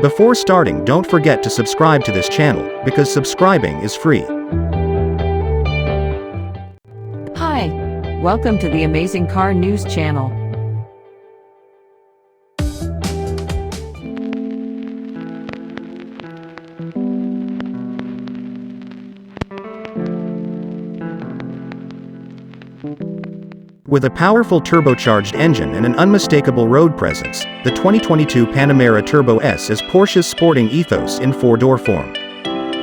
Before starting, don't forget to subscribe to this channel, because subscribing is free. Hi, welcome to the Amazing Car News channel. With a powerful turbocharged engine and an unmistakable road presence, the 2022 Panamera Turbo S is Porsche's sporting ethos in four-door form.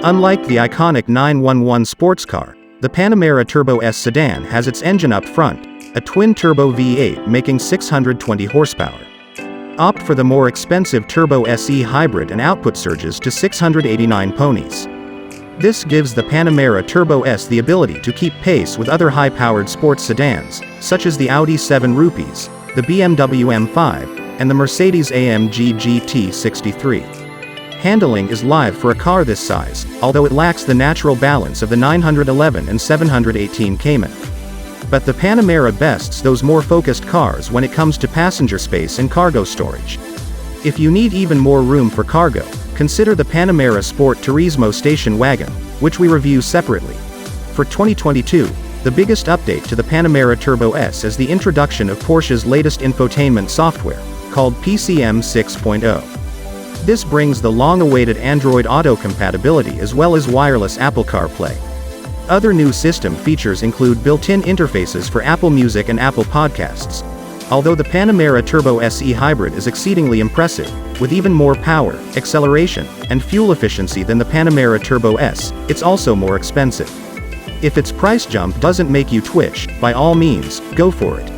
Unlike the iconic 911 sports car, the Panamera Turbo S sedan has its engine up front, a twin-turbo V8 making 620 horsepower. Opt for the more expensive Turbo SE hybrid and output surges to 689 ponies. This gives the Panamera Turbo S the ability to keep pace with other high-powered sports sedans, such as the Audi RS7, the BMW M5, and the Mercedes-AMG GT63. Handling is lithe for a car this size, although it lacks the natural balance of the 911 and 718 Cayman. But the Panamera bests those more focused cars when it comes to passenger space and cargo storage. If you need even more room for cargo, consider the Panamera Sport Turismo station wagon, which we review separately. For 2022, the biggest update to the Panamera Turbo S is the introduction of Porsche's latest infotainment software, called PCM 6.0. This brings the long-awaited Android Auto compatibility as well as wireless Apple CarPlay. Other new system features include built-in interfaces for Apple Music and Apple Podcasts. Although the Panamera Turbo SE Hybrid is exceedingly impressive, with even more power, acceleration, and fuel efficiency than the Panamera Turbo S, it's also more expensive. If its price jump doesn't make you twitch, by all means, go for it.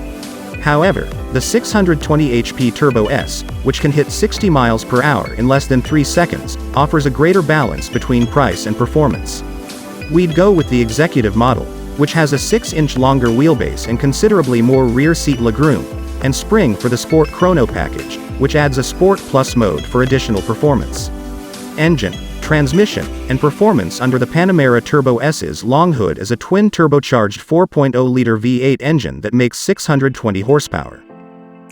However, the 620 HP Turbo S, which can hit 60 miles per hour in less than 3 seconds, offers a greater balance between price and performance. We'd go with the executive model, which has a 6-inch longer wheelbase and considerably more rear seat legroom, and spring for the Sport Chrono Package, which adds a Sport Plus mode for additional performance. Engine, transmission, and performance under the Panamera Turbo S's long hood is a twin-turbocharged 4.0-liter V8 engine that makes 620 horsepower.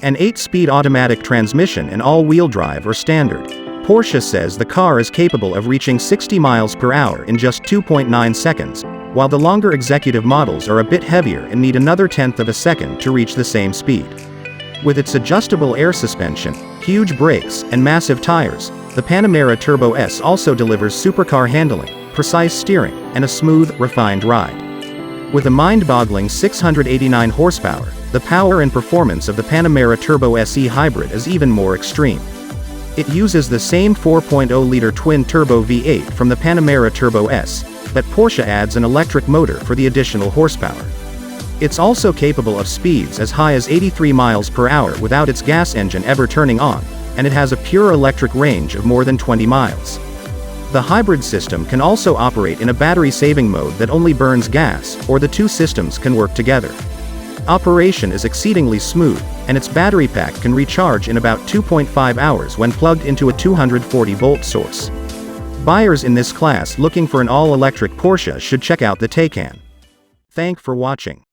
An 8-speed automatic transmission and all-wheel drive are standard. Porsche says the car is capable of reaching 60 miles per hour in just 2.9 seconds, while the longer executive models are a bit heavier and need another tenth of a second to reach the same speed. With its adjustable air suspension, huge brakes, and massive tires, the Panamera Turbo S also delivers supercar handling, precise steering, and a smooth, refined ride. With a mind-boggling 689 horsepower, the power and performance of the Panamera Turbo SE Hybrid is even more extreme. It uses the same 4.0-liter twin-turbo V8 from the Panamera Turbo S, but Porsche adds an electric motor for the additional horsepower. It's also capable of speeds as high as 83 miles per hour without its gas engine ever turning on, and it has a pure electric range of more than 20 miles. The hybrid system can also operate in a battery-saving mode that only burns gas, or the two systems can work together. Operation is exceedingly smooth, and its battery pack can recharge in about 2.5 hours when plugged into a 240-volt source. Buyers in this class looking for an all-electric Porsche should check out the Taycan. Thanks for watching.